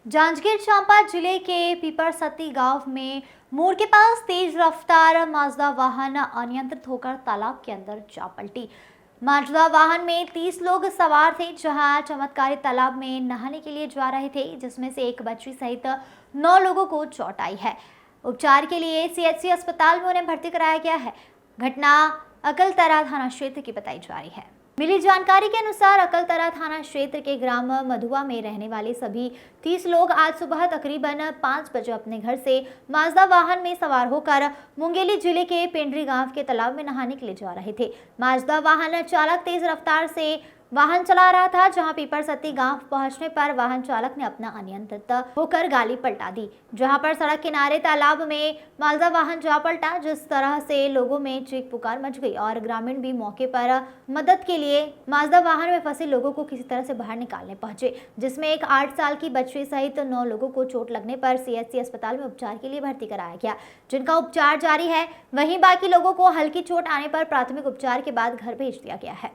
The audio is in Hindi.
जांजगीर चांपा जिले के पीपरसती गांव में मोड़ के पास तेज रफ्तार माजदा वाहन अनियंत्रित होकर तालाब के अंदर जा पलटी। माजदा वाहन में 30 लोग सवार थे, जहां चमत्कारी तालाब में नहाने के लिए जा रहे थे, जिसमें से एक बच्ची सहित 9 लोगों को चोट आई है। उपचार के लिए सीएचसी अस्पताल में उन्हें भर्ती कराया गया है। घटना अकलतरा थाना क्षेत्र की बताई जा रही है। मिली जानकारी के अनुसार अकलतरा थाना क्षेत्र के ग्राम मधुआ में रहने वाले सभी 30 लोग आज सुबह तकरीबन 5 बजे अपने घर से माजदा वाहन में सवार होकर मुंगेली जिले के पेंड्री गांव के तालाब में नहाने के लिए जा रहे थे। माजदा वाहन चालक तेज रफ्तार से वाहन चला रहा था, जहां पीपरसती गांव पहुंचने पर वाहन चालक ने अपना अनियंत्रित होकर गाड़ी पलटा दी, जहां पर सड़क किनारे तालाब में माजदा वाहन जा पलटा, जिस तरह से लोगों में चीख पुकार मच गई और ग्रामीण भी मौके पर मदद के लिए माजदा वाहन में फंसे लोगों को किसी तरह से बाहर निकालने पहुंचे, जिसमें एक 8 साल की बच्ची सहित 9 लोगों को चोट लगने पर सीएचसी अस्पताल में उपचार के लिए भर्ती कराया गया, जिनका उपचार जारी है। वहीं बाकी लोगों को हल्की चोट आने पर प्राथमिक उपचार के बाद घर भेज दिया गया है।